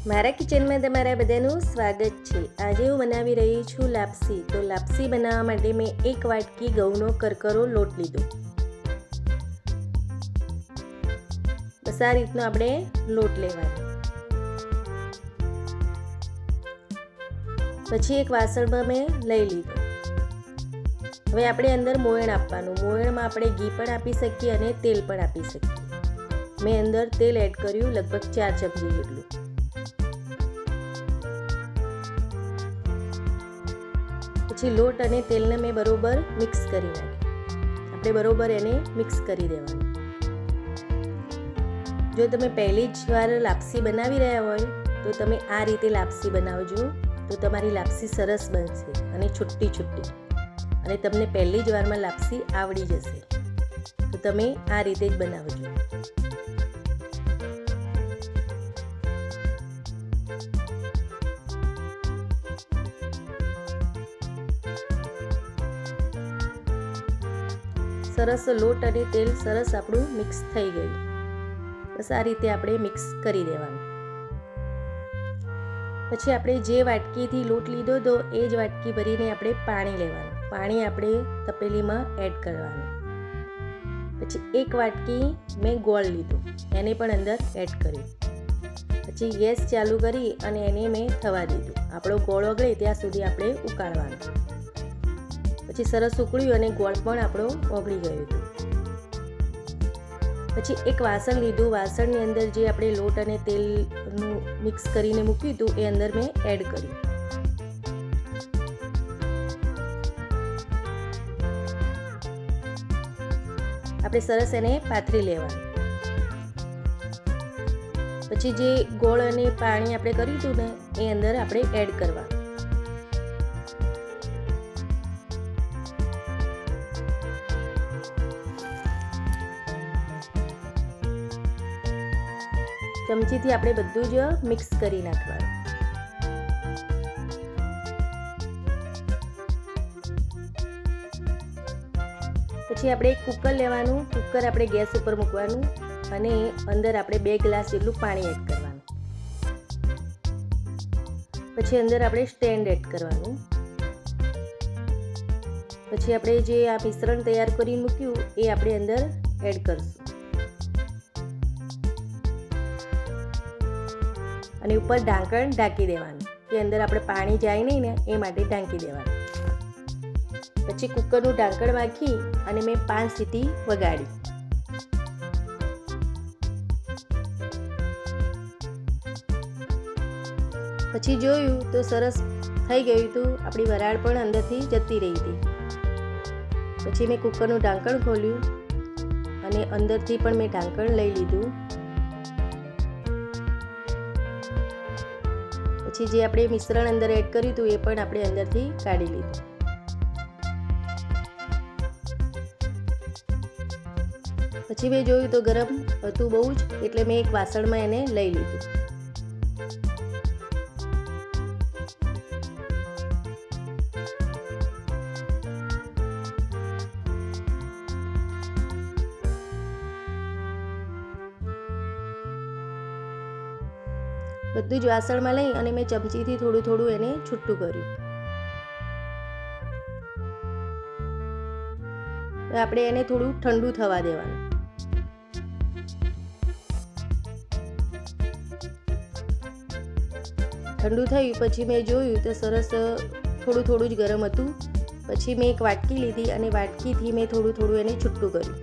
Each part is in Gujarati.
મારા કિચનમાં તમારા બધાનું સ્વાગત છે। આજે હું બનાવી રહી છું લાપસી। તો લાપસી બનાવવા માટે મેં 1 વાટકી ઘઉંનો કરકરો લોટ લીધો। બસ આ રીતનો આપણે લોટ લેવાનો। પછી એક વાસણમાં મેં લઈ લીધો। હવે આપણે અંદર મોયણ આપવાનું। મોયણમાં આપણે ઘી પણ આપી શકીએ અને તેલ પણ આપી શકીએ। મેં અંદર તેલ એડ કર્યું લગભગ 4 ચમચી જેટલું। પછી લોટ અને તેલને મેં બરોબર મિક્સ કરી નાખ્યું। આપણે બરોબર એને મિક્સ કરી દેવાનું। જો તમે પહેલી જ વાર લાપસી બનાવી રહ્યા હોય તો તમે આ રીતે લાપસી બનાવજો, તો તમારી લાપસી સરસ બનશે અને છૂટી છૂટી, અને તમને પહેલી જ વારમાં લાપસી આવડી જશે। તો તમે આ રીતે જ બનાવજો। સરસ લોટ અને તેલ સરસ આપણું મિક્સ થઈ ગયું। બસ આ રીતે આપણે મિક્સ કરી દેવાનું। પછી આપણે જે વાટકીથી લોટ લીધો હતો એ જ વાટકી ભરીને આપણે પાણી લેવાનું। પાણી આપણે તપેલીમાં એડ કરવાનું। પછી 1 વાટકી મેં ગોળ લીધો, એને પણ અંદર એડ કર્યું। પછી ગેસ ચાલુ કરી અને એને મેં થવા દીધું। આપણો ગોળ ઓગળે ત્યાં સુધી આપણે ઉકાળવાનું। પછી સરસ ઉકળ્યું અને ગોળ પણ આપણો ઓગળી ગયો હતો। પછી એક વાસણ લીધું। વાસણની અંદર જે આપણે લોટ અને તેલનું મિક્સ કરીને મૂક્યું હતું એ અંદર મેં એડ કર્યું। આપણે સરસ એને પાથરી લેવાનું। પછી જે ગોળ અને પાણી આપણે કર્યું હતું ને એ અંદર આપણે એડ કરવાનું। ચમચીથી આપણે બધું જ મિક્સ કરી નાખવાનું। પછી આપણે એક કુકર લેવાનું। કુકર આપણે ગેસ ઉપર મૂકવાનું અને અંદર આપણે 2 ગ્લાસ જેટલું પાણી એડ કરવાનું। પછી અંદર આપણે સ્ટેન્ડ એડ કરવાનું। પછી આપણે જે આ મિશ્રણ તૈયાર કરીને મૂક્યું એ આપણે અંદર એડ કરશું અને ઉપર ઢાંકણ ઢાંકી દેવાનું, કે અંદર આપણે પાણી જાય નહીં ને એ માટે ઢાંકી દેવાનું। પછી કુકરનું ઢાંકણ રાખી અને મેં 5 સીટી વગાડી। પછી જોયું તો સરસ થઈ ગયું હતું। આપણી વરાળ પણ અંદરથી જતી રહી હતી। પછી મેં કુકરનું ઢાંકણ ખોલ્યું અને અંદરથી પણ મેં ઢાંકણ લઈ લીધું। પછી જે આપણે મિશ્રણ અંદર એડ કર્યું હતું એ પણ આપણે અંદરથી કાઢી લીધું। પછી મેં જોયું તો ગરમ હતું બહુ જ, એટલે મેં એક વાસણમાં એને લઈ લીધું। બધું જ વાસણમાં લઈ અને મેં ચમચીથી થોડું થોડું એને છૂટું કર્યું। આપણે એને થોડું ઠંડુ થવા દેવાનું। ઠંડુ થયું પછી મેં જોયું તો સરસ થોડું થોડું જ ગરમ હતું। પછી મેં એક વાટકી લીધી અને વાટકીથી મેં થોડું થોડું એને છૂટું કર્યું।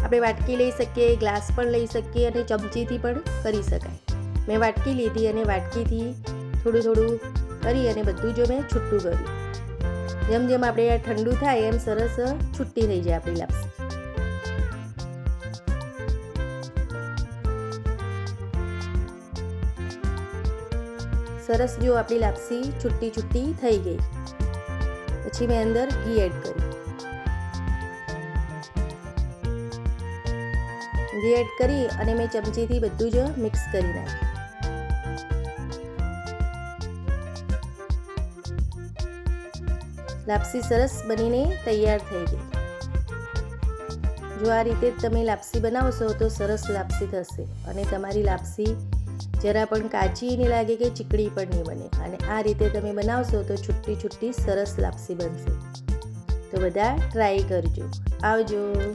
આપણે વાટકી લઈ શકીએ, ગ્લાસ પણ લઈ શકીએ અને ચમચીથી પણ કરી શકાય। મેં વાટકી લીધી અને વાટકીથી થોડું થોડું કરી અને બધું જો મેં છૂટું કર્યું। જેમ જેમ આપણે આ ઠંડુ થાય એમ સરસ છૂટી થઈ જાય આપણી લાપસી। સરસ જો આપણી લાપસી છૂટી છૂટી થઈ ગઈ। પછી મેં અંદર ઘી એડ કર્યું। ઘી એડ કરી અને મેં ચમચીથી બધું જ મિક્સ કરી નાખ્યું। લાપસી સરસ બનીને તૈયાર થઈ ગઈ। જો આ રીતે તમે લાપસી બનાવશો તો સરસ લાપસી થશે અને તમારી લાપસી જરા પણ કાચી નહીં લાગે કે ચીકણી પણ નહીં બને. અને આ રીતે તમે બનાવશો તો છૂટી છૂટી સરસ લાપસી બનશે. તો બધા ટ્રાય કરજો. આવજો.